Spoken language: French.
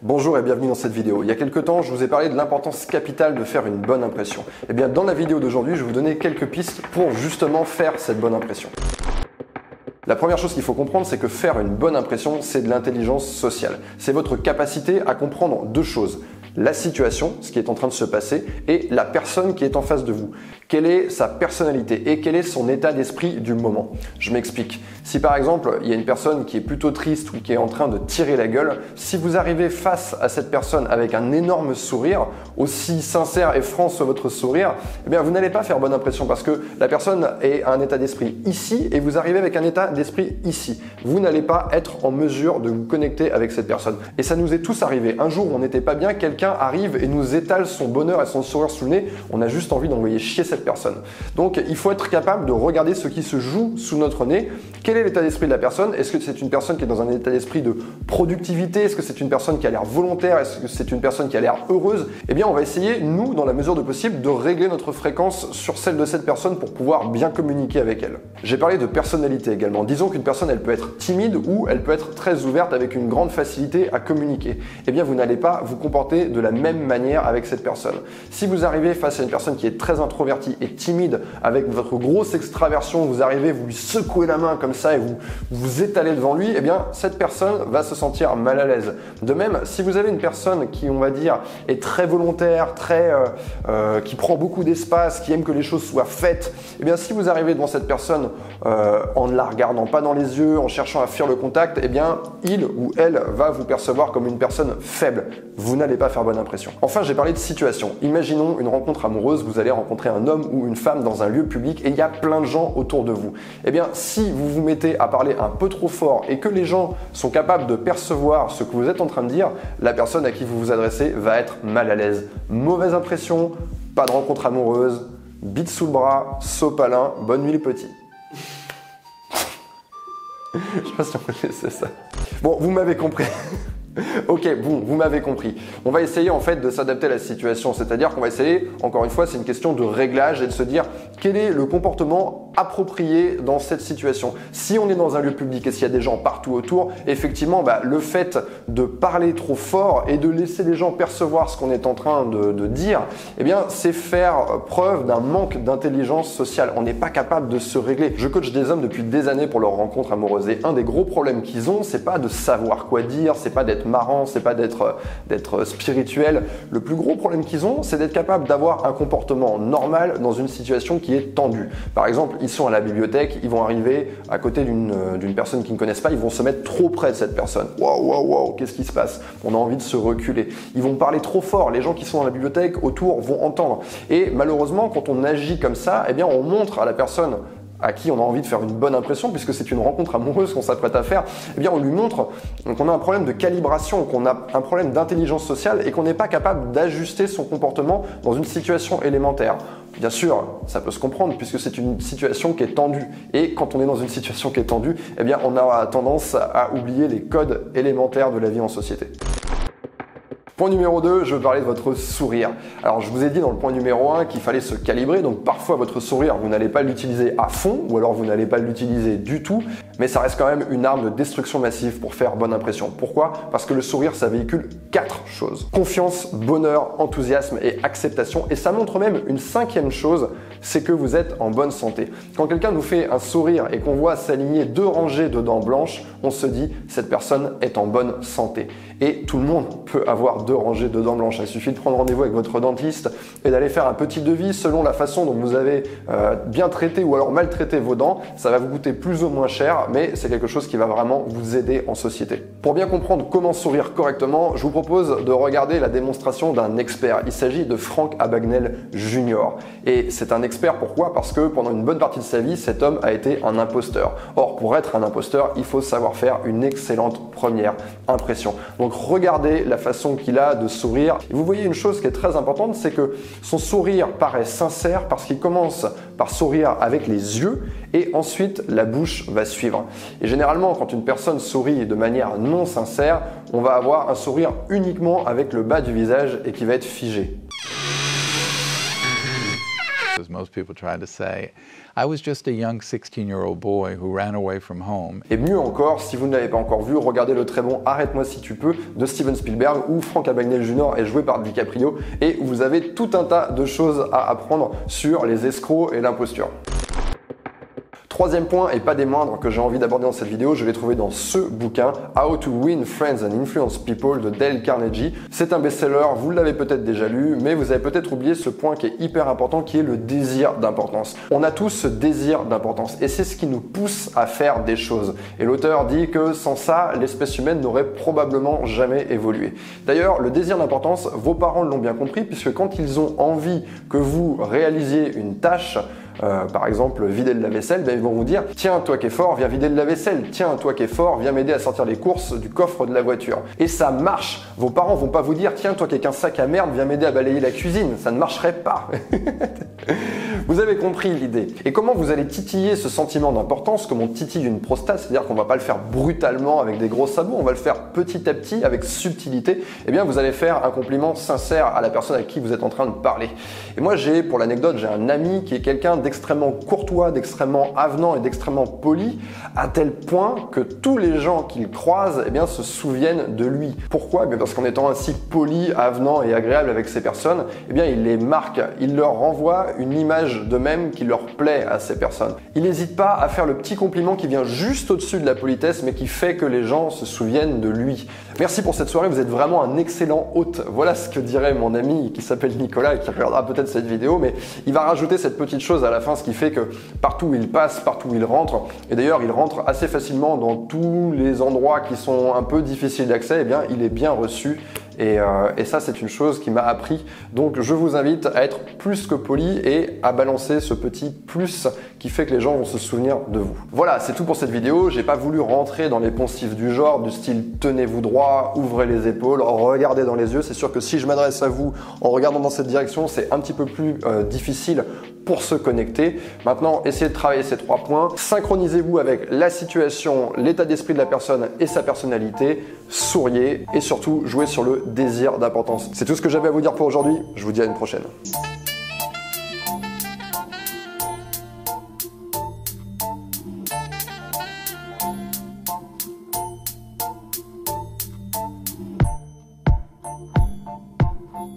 Bonjour et bienvenue dans cette vidéo. Il y a quelques temps, je vous ai parlé de l'importance capitale de faire une bonne impression. Et bien dans la vidéo d'aujourd'hui, je vais vous donner quelques pistes pour justement faire cette bonne impression. La première chose qu'il faut comprendre, c'est que faire une bonne impression, c'est de l'intelligence sociale. C'est votre capacité à comprendre deux choses. La situation, ce qui est en train de se passer, et la personne qui est en face de vous. Quelle est sa personnalité et quel est son état d'esprit du moment? Je m'explique. Si par exemple, il y a une personne qui est plutôt triste ou qui est en train de tirer la gueule, si vous arrivez face à cette personne avec un énorme sourire, aussi sincère et franc soit votre sourire, eh bien vous n'allez pas faire bonne impression parce que la personne est à un état d'esprit ici et vous arrivez avec un état d'esprit ici. Vous n'allez pas être en mesure de vous connecter avec cette personne. Et ça nous est tous arrivé. Un jour où on n'était pas bien, quelqu'un arrive et nous étale son bonheur et son sourire sous le nez. On a juste envie d'envoyer chier cette personne. Donc il faut être capable de regarder ce qui se joue sous notre nez. Quel est l'état d'esprit de la personne? Est-ce que c'est une personne qui est dans un état d'esprit de productivité? Est-ce que c'est une personne qui a l'air volontaire? Est-ce que c'est une personne qui a l'air heureuse? Eh bien on va essayer, nous, dans la mesure de possible, de régler notre fréquence sur celle de cette personne pour pouvoir bien communiquer avec elle. J'ai parlé de personnalité également. Disons qu'une personne, elle peut être timide ou elle peut être très ouverte avec une grande facilité à communiquer. Eh bien vous n'allez pas vous comporter de la même manière avec cette personne. Si vous arrivez face à une personne qui est très introvertie et timide, avec votre grosse extraversion, vous arrivez, vous lui secouez la main comme ça et vous vous étalez devant lui, eh bien cette personne va se sentir mal à l'aise. De même, si vous avez une personne qui, on va dire, est très volontaire, qui prend beaucoup d'espace, qui aime que les choses soient faites, eh bien si vous arrivez devant cette personne en ne la regardant pas dans les yeux, en cherchant à fuir le contact, eh bien il ou elle va vous percevoir comme une personne faible. Vous n'allez pas faire bonne impression. Enfin, j'ai parlé de situation. Imaginons une rencontre amoureuse, vous allez rencontrer un homme ou une femme dans un lieu public et il y a plein de gens autour de vous. Eh bien, si vous vous mettez à parler un peu trop fort et que les gens sont capables de percevoir ce que vous êtes en train de dire, la personne à qui vous vous adressez va être mal à l'aise. Mauvaise impression, pas de rencontre amoureuse, bite sous le bras, sopalin, bonne nuit les petits. Je sais pas si on connaissait ça. Bon, vous m'avez compris. Ok, bon, vous m'avez compris. On va essayer en fait de s'adapter à la situation, c'est-à-dire qu'on va essayer, encore une fois, c'est une question de réglage et de se dire quel est le comportement approprié dans cette situation. Si on est dans un lieu public et s'il y a des gens partout autour, effectivement, le fait de parler trop fort et de laisser les gens percevoir ce qu'on est en train de dire, eh bien, c'est faire preuve d'un manque d'intelligence sociale. On n'est pas capable de se régler. Je coach des hommes depuis des années pour leurs rencontres amoureuses et un des gros problèmes qu'ils ont, c'est pas de savoir quoi dire, c'est pas d'être marrant, c'est pas d'être spirituel. Le plus gros problème qu'ils ont, c'est d'être capable d'avoir un comportement normal dans une situation qui est tendue. Par exemple, ils sont à la bibliothèque, ils vont arriver à côté d'une personne qu'ils ne connaissent pas, ils vont se mettre trop près de cette personne. Waouh, qu'est-ce qui se passe? On a envie de se reculer. Ils vont parler trop fort, les gens qui sont dans la bibliothèque autour vont entendre. Et malheureusement, quand on agit comme ça, eh bien, on montre à la personne à qui on a envie de faire une bonne impression, puisque c'est une rencontre amoureuse qu'on s'apprête à faire, eh bien on lui montre qu'on a un problème de calibration, qu'on a un problème d'intelligence sociale et qu'on n'est pas capable d'ajuster son comportement dans une situation élémentaire. Bien sûr, ça peut se comprendre puisque c'est une situation qui est tendue. Et quand on est dans une situation qui est tendue, eh bien on a tendance à oublier les codes élémentaires de la vie en société. Point numéro 2, je veux parler de votre sourire. Alors je vous ai dit dans le point numéro 1 qu'il fallait se calibrer, donc parfois votre sourire, vous n'allez pas l'utiliser à fond ou alors vous n'allez pas l'utiliser du tout, mais ça reste quand même une arme de destruction massive pour faire bonne impression. Pourquoi? Parce que le sourire, ça véhicule 4 choses. Confiance, bonheur, enthousiasme et acceptation. Et ça montre même une 5e chose, c'est que vous êtes en bonne santé. Quand quelqu'un nous fait un sourire et qu'on voit s'aligner 2 rangées de dents blanches, on se dit cette personne est en bonne santé. Et tout le monde peut avoir 2 rangées de dents blanches. Il suffit de prendre rendez-vous avec votre dentiste et d'aller faire un petit devis selon la façon dont vous avez bien traité ou alors maltraité vos dents. Ça va vous coûter plus ou moins cher, mais c'est quelque chose qui va vraiment vous aider en société. Pour bien comprendre comment sourire correctement, je vous propose de regarder la démonstration d'un expert. Il s'agit de Frank Abagnale Jr. Et c'est un expert, pourquoi? Parce que pendant une bonne partie de sa vie, cet homme a été un imposteur. Or, pour être un imposteur, il faut savoir faire une excellente première impression. Donc regardez la façon qu'il a de sourire. Et vous voyez une chose qui est très importante, c'est que son sourire paraît sincère parce qu'il commence par sourire avec les yeux et ensuite la bouche va suivre. Et généralement, quand une personne sourit de manière non sincère, on va avoir un sourire uniquement avec le bas du visage et qui va être figé. As most people try to say, I was just a young 16-year-old boy who ran away from home. Et mieux encore, si vous ne l'avez pas encore vu, regardez le très bon Arrête-moi si tu peux de Steven Spielberg où Frank Abagnale Jr. est joué par DiCaprio et où vous avez tout un tas de choses à apprendre sur les escrocs et l'imposture. Troisième point, et pas des moindres, que j'ai envie d'aborder dans cette vidéo, je l'ai trouvé dans ce bouquin, How to Win Friends and Influence People de Dale Carnegie. C'est un best-seller, vous l'avez peut-être déjà lu, mais vous avez peut-être oublié ce point qui est hyper important, qui est le désir d'importance. On a tous ce désir d'importance, et c'est ce qui nous pousse à faire des choses. Et l'auteur dit que sans ça, l'espèce humaine n'aurait probablement jamais évolué. D'ailleurs, le désir d'importance, vos parents l'ont bien compris, puisque quand ils ont envie que vous réalisiez une tâche, par exemple vider le lave-vaisselle, ben ils vont vous dire tiens toi qui es fort viens vider le lave-vaisselle, tiens toi qui es fort viens m'aider à sortir les courses du coffre de la voiture. Et ça marche. Vos parents vont pas vous dire tiens toi qui es qu'un sac à merde viens m'aider à balayer la cuisine, ça ne marcherait pas. Vous avez compris l'idée. Et comment vous allez titiller ce sentiment d'importance comme on titille une prostate, c'est-à-dire qu'on va pas le faire brutalement avec des gros sabots, on va le faire petit à petit avec subtilité. Eh bien vous allez faire un compliment sincère à la personne avec qui vous êtes en train de parler. Et moi pour l'anecdote, j'ai un ami qui est quelqu'un d'extrêmement courtois, d'extrêmement avenant et d'extrêmement poli, à tel point que tous les gens qu'il croise eh bien, se souviennent de lui. Pourquoi ? Eh bien parce qu'en étant ainsi poli, avenant et agréable avec ces personnes, eh bien, il les marque, il leur renvoie une image d'eux-mêmes qui leur plaît à ces personnes. Il n'hésite pas à faire le petit compliment qui vient juste au-dessus de la politesse, mais qui fait que les gens se souviennent de lui. Merci pour cette soirée, vous êtes vraiment un excellent hôte. Voilà ce que dirait mon ami qui s'appelle Nicolas et qui regardera peut-être cette vidéo, mais il va rajouter cette petite chose à la fin, ce qui fait que partout où il passe, partout où il rentre, et d'ailleurs il rentre assez facilement dans tous les endroits qui sont un peu difficiles d'accès, eh bien il est bien reçu. Et ça c'est une chose qui m'a appris, donc je vous invite à être plus que poli et à balancer ce petit plus qui fait que les gens vont se souvenir de vous. Voilà, c'est tout pour cette vidéo. J'ai pas voulu rentrer dans les poncifs du genre, du style tenez-vous droit, ouvrez les épaules, regardez dans les yeux. C'est sûr que si je m'adresse à vous en regardant dans cette direction, c'est un petit peu plus difficile pour se connecter. Maintenant, essayez de travailler ces 3 points. Synchronisez-vous avec la situation, l'état d'esprit de la personne et sa personnalité. Souriez et surtout jouez sur le désir d'importance. C'est tout ce que j'avais à vous dire pour aujourd'hui. Je vous dis à une prochaine.